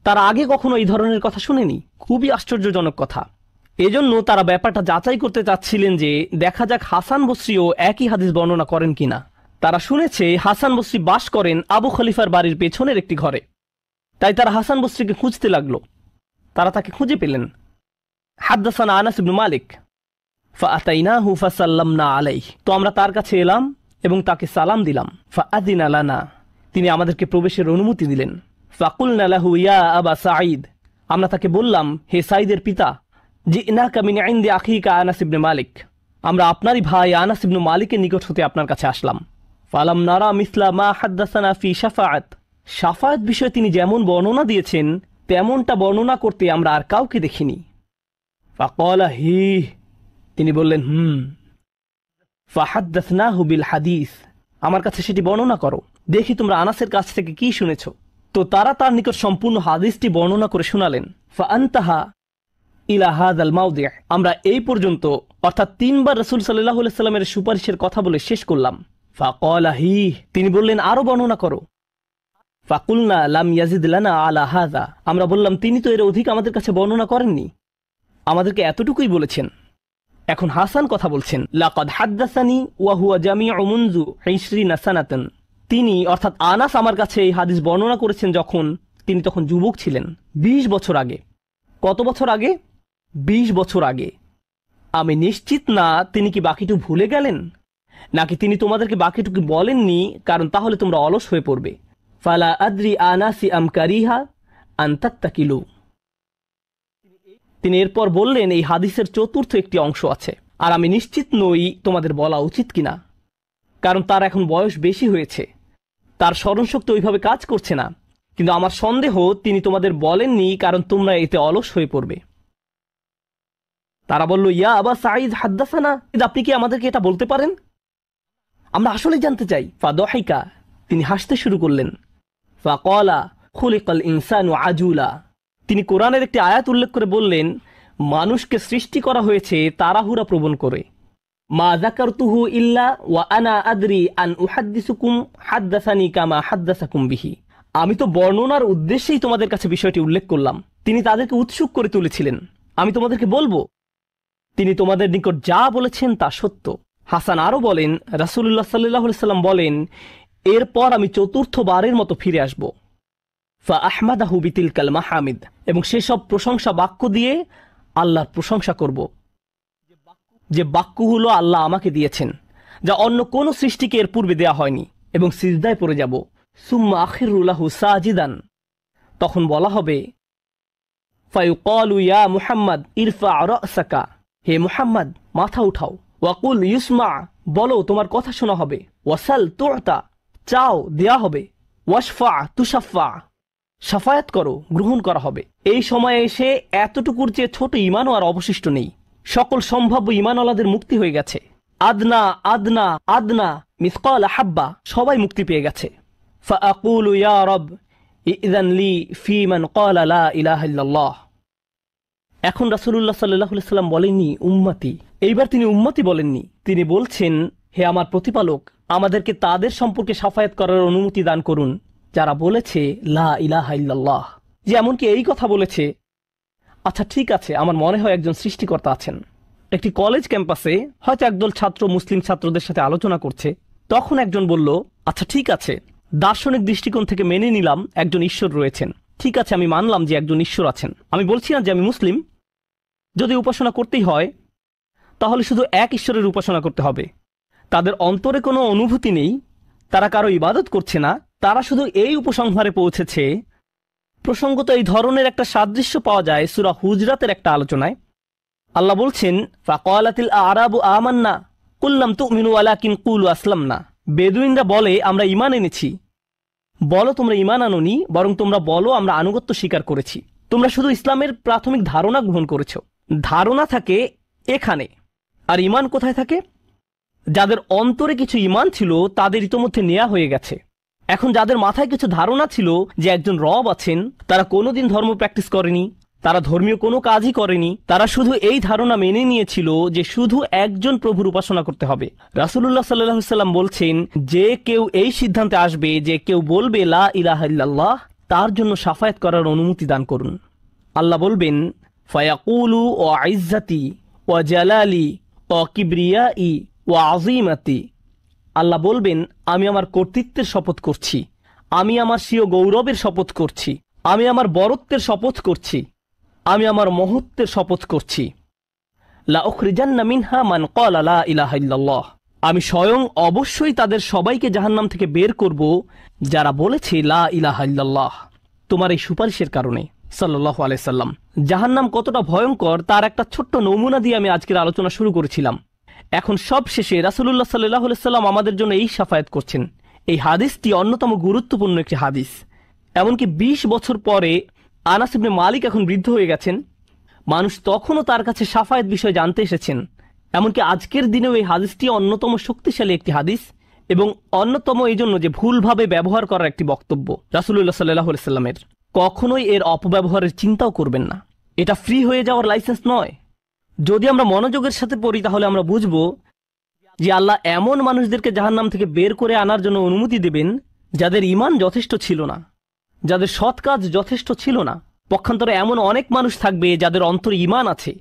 তারা আগে কখনো এই ধরনের কথা শুনেনি। খুবই আশ্চর্যজনক কথা। এজন্য তারা ব্যাপারটা যাচাই করতে চাচ্ছিলেন যে দেখা যাক হাসান বসরিও একই হাদিস বর্ণনা করেন কিনা। তারা শুনেছে হাসান বসরি বাস করেন আবু খলিফার বাড়ির পেছনের একটি ঘরে। তাই তারা হাসান বসরিকে খুঁজতে লাগলো। তারা তাকে খুঁজে পেলেন। হাদ্দাসানা আনাস ইবনে মালিক ফাআতাইনাহু ফাসাল্লামনা আলাইহি। তো আমরা তার কাছে এলাম এবং তাকে সালাম দিলাম। ফাআযিনা লানা, তিনি আমাদেরকে প্রবেশের অনুমতি দিলেন। ফাকুলনা লাহু ইয়া আবা সাঈদ, আমরা তাকে বললাম, হে সাঈদের পিতা, জিনাকা মিন ইনদি আখিকা আনাস ইবনে মালিক, আমরা আপনারই ভাই আনাস ইবনে মালিকের নিকট হতে আপনার কাছে আসলাম। ফালাম নারা মিসলা মা হাদ্দাসানা ফি শাফাআত, শাফাআত বিষয়ে তিনি যেমন বর্ণনা দিয়েছেন তেমনটা বর্ণনা করতে আমরা আর কাউকে দেখিনি। ফাকালা হি, তিনি বললেন ফাহাদ্দাসনাহু বিল হাদিস, আমার কাছে সেটি বর্ণনা করো, দেখি তোমরা আনাসের কাছ থেকে কি শুনেছ। তো তারা তার নিকট সম্পূর্ণ হাদিসটি বর্ণনা করে শোনালেন। ফাআনতাহা ইলা হাযাল মাওদি', আমরা এই পর্যন্ত অর্থাৎ 3 বার রাসূল সাল্লাল্লাহু আলাইহি সাল্লামের সুপারিশের কথা বলে শেষ করলাম। ফাকালা হি, তিনি বললেন আরো বর্ণনা করো। ফাকুলনা লাম ইয়াজিদ লানা আলা হাযা, আমরা বললাম তিনি তো এর অধিক আমাদের কাছে বর্ণনা করেননি, আমাদেরকে এতটুকুই বলেছেন। এখন হাসান কথা বলছেন, লাকাদ হাদ্দাসানি ওয়া হুয়া জামিউ মুনযু 20 সানাতান, তিনি অর্থাৎ আনাস আমার কাছে এই হাদিস বর্ণনা করেছেন যখন তিনি তখন যুবক ছিলেন, 20 বছর আগে। কত বছর আগে? 20 বছর আগে। আমি নিশ্চিত না তিনি কি বাকিটুকু ভুলে গেলেন, নাকি তিনি তোমাদেরকে বাকিটুকু বলেননি কারণ তাহলে তোমরা অলস হয়ে পড়বে। ফালা আদ্রি আনাসি আম কারিহা আন তাত্তাকিলু, তিনি এরপর বললেন এই হাদিসের চতুর্থ একটি অংশ আছে, আর আমি নিশ্চিত নই তোমাদের বলা উচিত কিনা, কারণ তার এখন বয়স বেশি হয়েছে, তার স্মরণশক্তি ওইভাবে কাজ করছে না। কিন্তু আমার সন্দেহ তিনি তোমাদের বলেননি কারণ তোমরা এতে অলস হয়ে পড়বে। তারা বলল, ইয়া আবা সাঈদ হাদ্দাসানা, আপনি কি আমাদেরকে এটা বলতে পারেন? আমরা আসলেই জানতে চাই। ফাদহিকা, তিনি হাসতে শুরু করলেন। ফাকালা খুলিকাল ইনসানু আজুলা, তিনি কোরআনের একটি আয়াত উল্লেখ করে বললেন, মানুষকে সৃষ্টি করা হয়েছে তাড়াহুড়া প্রবণ করে। মা যাকারতুহু ইল্লা ওয়া আনা আদরি আন উহাদ্দিসুকুম হাদ্দাসানি কামা হাদ্দাসাকুম বিহি, আমি তো বর্ণনার উদ্দেশ্যেই তোমাদের কাছে বিষয়টি উল্লেখ করলাম। তিনি তাদেরকে উৎসুক করে তুলেছিলেন, আমি তোমাদেরকে বলবো তিনি তোমাদের নিকট যা বলেছেন তা সত্য। হাসান আরো বলেন, রাসূলুল্লাহ সাল্লাল্লাহু আলাইহি সাল্লাম বলেন, এরপর আমি চতুর্থবারের মতো ফিরে আসব। ফাআহমাদাহু বিতিলকাল মাহামিদ, এবং সেসব প্রশংসা বাক্য দিয়ে আল্লাহর প্রশংসা করব, যে বাক্যগুলো আল্লাহ আমাকে দিয়েছেন, যা অন্য কোন সৃষ্টিকে এর পূর্বে দেয়া হয়নি, এবং সিজদায় পড়ে যাব। সুম্মা আখিরু লাহু সাজিদান, তখন বলা হবে, ফায়ুকালু ইয়া মুহাম্মদ ইরফা রাসাকা, হে মুহাম্মদ মাথা উঠাও। ওয়াকুল ইউসমা, বলো তোমার কথা শোনা হবে। ওয়াসাল তু'তা, চাও দেয়া হবে। ওয়াশফা তুশাফা, শাফায়াত করো গ্রহণ করা হবে। এই সময়ে এসে এতটুকুর চেয়ে ছোট ঈমানও আর অবশিষ্ট নেই। সকল সম্ভাব্য ঈমানওয়ালাদের মুক্তি হয়ে গেছে। আদনা আদনা আদনা মিসকাল হাব্বা, সবাই মুক্তি পেয়ে গেছে। ফাআকুলু ইয়া রব ইযান লি ফি মান ক্বালা লা ইলাহা ইল্লাল্লাহ, এখন রাসূলুল্লাহ সাল্লাল্লাহু আলাইহি সাল্লাম বলেননি উম্মতি, এইবার তিনি উম্মতি বলেননি, তিনি বলছেন, হে আমার প্রতিপালক, আমাদেরকে তাদের সম্পর্কে শাফায়াত করার অনুমতি দান করুন যারা বলেছে লা ইলাহা ইল্লাল্লাহ, যে এমনকি এই কথা বলেছে। আচ্ছা ঠিক আছে, আমার মনে হয় একজন সৃষ্টিকর্তা আছেন। একটি কলেজ ক্যাম্পাসে হয়তো একদল ছাত্র মুসলিম ছাত্রদের সাথে আলোচনা করছে। তখন একজন বলল, আচ্ছা ঠিক আছে, দার্শনিক দৃষ্টিকোণ থেকে মেনে নিলাম একজন ঈশ্বর রয়েছেন, ঠিক আছে আমি মানলাম যে একজন ঈশ্বর আছেন। আমি বলছি না যে আমি মুসলিম, যদি উপাসনা করতেই হয় তাহলে শুধু এক ঈশ্বরের উপাসনা করতে হবে। তাদের অন্তরে কোনো অনুভূতি নেই, তারা কারো ইবাদত করছে না, তারা শুধু এই উপসংহারে পৌঁছেছে। প্রসঙ্গত এই ধরনের একটা সাদৃশ্য পাওয়া যায় সূরা হুজরাতের একটা আলোচনায়। আল্লাহ বলছেন, ফাকালাতিল আরাবু আমান্না কুল লাম তুমিনু ওয়ালাকিন কুলু আসলামনা, বেদুইনরা বলে আমরা ঈমান এনেছি, বলো তোমরা ঈমান আনোনি, বরং তোমরা বলো আমরা আনুগত্য স্বীকার করেছি। তোমরা শুধু ইসলামের প্রাথমিক ধারণা গ্রহণ করেছো। ধারণা থাকে এখানে, আর ঈমান কোথায় থাকে? যাদের অন্তরে কিছু ঈমান ছিল তাদের ইতোমধ্যে নেওয়া হয়ে গেছে। এখন যাদের মাথায় কিছু ধারণা ছিল যে একজন রব আছেন, তারা কোনোদিন ধর্ম প্র্যাকটিস করেনি, তারা ধর্মীয় কোনো কাজই করেনি, তারা শুধু এই ধারণা মেনে নিয়েছিল যে শুধু একজন প্রভুর উপাসনা করতে হবে। রাসূলুল্লাহ সাল্লাল্লাহু আলাইহি সাল্লাম বলছেন, যে কেউ এই সিদ্ধান্তে আসবে যে কেউ বলবে লা ইলাহা ইল্লাল্লাহ, তার জন্য শাফায়াত করার অনুমতি দান করুন। আল্লাহ বলবেন, ফায়াকুলু ওয়া ইজ্জাতি ওয়া জালালি ওয়া কিবরিয়াই ওয়া আযীমাতি। আল্লাহ বলবেন, আমি আমার কর্তৃত্বের শপথ করছি, আমি আমার স্বীয় গৌরবের শপথ করছি, আমি আমার বরত্বের শপথ করছি, আমি আমার মহত্বের শপথ করছি। লা উখরিজান্না মিনহা মান ক্বালা লা ইলাহা ইল্লাল্লাহ। আমি স্বয়ং অবশ্যই তাদের সবাইকে জাহান্নাম থেকে বের করব যারা বলেছে লা ইলাহা ইল্লাল্লাহ, তোমার এই সুপারিশের কারণে। সাল্লাল্লাহু আলাইহি সাল্লাম। জাহান্নাম কতটা ভয়ঙ্কর তার একটা ছোট্ট নমুনা দিয়ে আমি আজকের আলোচনা শুরু করেছিলাম। এখন সব শেষে রাসূলুল্লাহ সাল্লাল্লাহু আলাইহি সাল্লাম আমাদের জন্য এই শাফায়াত করছেন। এই হাদিসটি অন্যতম গুরুত্বপূর্ণ একটি হাদিস। এমনকি 20 বছর পরে আনাস ইবনে মালিক এখন বৃদ্ধ হয়ে গেছেন, মানুষ তখনও তার কাছে শাফায়াত বিষয়ে জানতে এসেছেন। এমনকি আজকের দিনেও এই হাদিসটি অন্যতম শক্তিশালী একটি হাদিস, এবং অন্যতম এই জন্য যে ভুলভাবে ব্যবহার করার একটি বক্তব্য রাসূলুল্লাহ সাল্লাল্লাহু আলাইহি সাল্লামের। কখনোই এর অপব্যবহারের চিন্তাও করবেন না। এটা ফ্রি হয়ে যাওয়ার লাইসেন্স নয়। যদি আমরা মনোযোগের সাথে পড়ি তাহলে আমরা বুঝব যে আল্লাহ এমন মানুষদেরকে জাহান্নাম থেকে বের করে আনার জন্য অনুমতি দেবেন যাদের ঈমান যথেষ্ট ছিল না, যাদের সৎ কাজ যথেষ্ট ছিল না। পক্ষান্তরে এমন অনেক মানুষ থাকবে যাদের অন্তরে ঈমান আছে,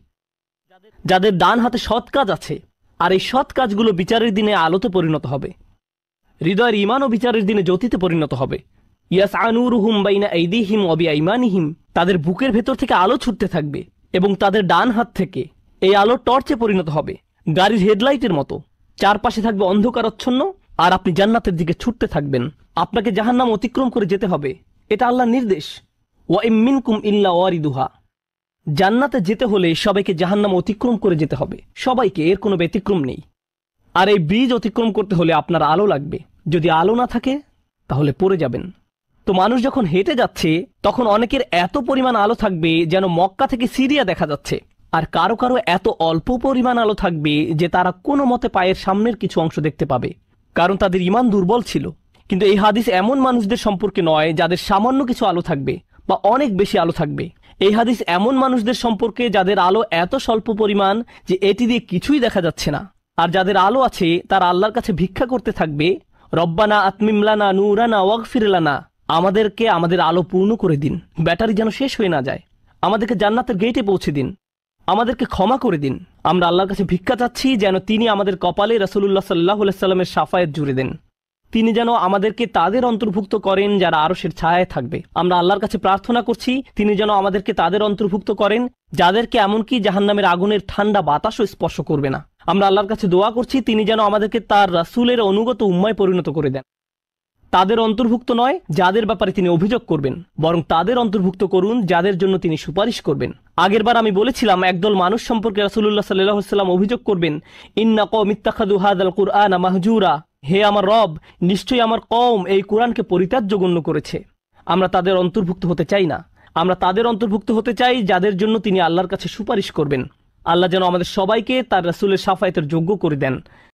যাদের ডান হাতে সৎ কাজ আছে, আর এই সৎ কাজগুলো বিচারের দিনে আলোতে পরিণত হবে। হৃদয়ের ঈমানও বিচারের দিনে জ্যোতিতে পরিণত হবে। ইয়াসআ নূরুহুম বাইনা আইদিহিম ওয়া বিআইমানিহিম। তাদের বুকের ভেতর থেকে আলো ছুটতে থাকবে এবং তাদের ডান হাত থেকে এই আলো টর্চে পরিণত হবে, গাড়ির হেডলাইটের মতো। চারপাশে থাকবে অন্ধকারাচ্ছন্ন, আর আপনি জান্নাতের দিকে ছুটতে থাকবেন। আপনাকে জাহান্নাম অতিক্রম করে যেতে হবে, এটা আল্লাহর নির্দেশ। ওয়া ইম মিনকুম ইল্লা ওয়ারিদুহা। জান্নাতে যেতে হলে সবাইকে জাহান্নাম অতিক্রম করে যেতে হবে, সবাইকে, এর কোনো ব্যতিক্রম নেই। আর এই ব্রিজ অতিক্রম করতে হলে আপনার আলো লাগবে। যদি আলো না থাকে তাহলে পড়ে যাবেন। তো মানুষ যখন হেঁটে যাচ্ছে তখন অনেকের এত পরিমাণ আলো থাকবে যেন মক্কা থেকে সিরিয়া দেখা যাচ্ছে, আর কারো কারো এত অল্প পরিমাণ আলো থাকবে যে তারা কোনো মতে পায়ের সামনের কিছু অংশ দেখতে পাবে, কারণ তাদের ঈমান দুর্বল ছিল। কিন্তু এই হাদিস এমন মানুষদের সম্পর্কে নয় যাদের সামান্য কিছু আলো থাকবে বা অনেক বেশি আলো থাকবে। এই হাদিস এমন মানুষদের সম্পর্কে যাদের আলো এত স্বল্প পরিমাণ যে এটি দিয়ে কিছুই দেখা যাচ্ছে না, আর যাদের আলো আছে তারা আল্লাহর কাছে ভিক্ষা করতে থাকবে, রব্বানা আতমিম লানা নূরানা ওয়াগফির লানা। আমাদেরকে আমাদের আলো পূর্ণ করে দিন, ব্যাটারি যেন শেষ হয়ে না যায়। আমাদেরকে জান্নাতের গেটে পৌঁছে দিন, আমাদেরকে ক্ষমা করে দিন। আমরা আল্লাহর কাছে ভিক্ষা চাচ্ছি যেন তিনি আমাদের কপালে রাসূলুল্লাহ সাল্লাল্লাহু আলাইহি সাল্লামের শাফায়াত জুড়ে দেন। তিনি যেন আমাদেরকে তাদের অন্তর্ভুক্ত করেন যারা আরশের ছায়ায় থাকবে। আমরা আল্লাহর কাছে প্রার্থনা করছি তিনি যেন আমাদেরকে তাদের অন্তর্ভুক্ত করেন যাদেরকে এমনকি জাহান্নামের আগুনের ঠান্ডা বাতাসও স্পর্শ করবে না। আমরা আল্লাহর কাছে দোয়া করছি তিনি যেন আমাদেরকে তার রাসূলের অনুগত উম্মায় পরিণত করে দেন। তাদের অন্তর্ভুক্ত নয় যাদের ব্যাপারে তিনি অভিযোগ করবেন, বরং তাদের অন্তর্ভুক্ত করুন যাদের জন্য তিনি সুপারিশ করবেন। আগেরবার আমি বলেছিলাম একদল মানুষ সম্পর্কে রাসূলুল্লাহ সাল্লাল্লাহু আলাইহি ওয়াসাল্লাম অভিযোগ করবেন, ইন্না কওমি ইত্তাখাযু হাযাল কুরআনা মাহজুরা। হে আমার রব, নিশ্চয়ই আমার কওম এই কোরআনকে পরিত্যাজ্য গণ্য করেছে। আমরা তাদের অন্তর্ভুক্ত হতে চাই না। আমরা তাদের অন্তর্ভুক্ত হতে চাই যাদের জন্য তিনি আল্লাহর কাছে সুপারিশ করবেন। আল্লাহ যেন আমাদের সবাইকে তার রাসূলের শাফায়াতের যোগ্য করে দেন।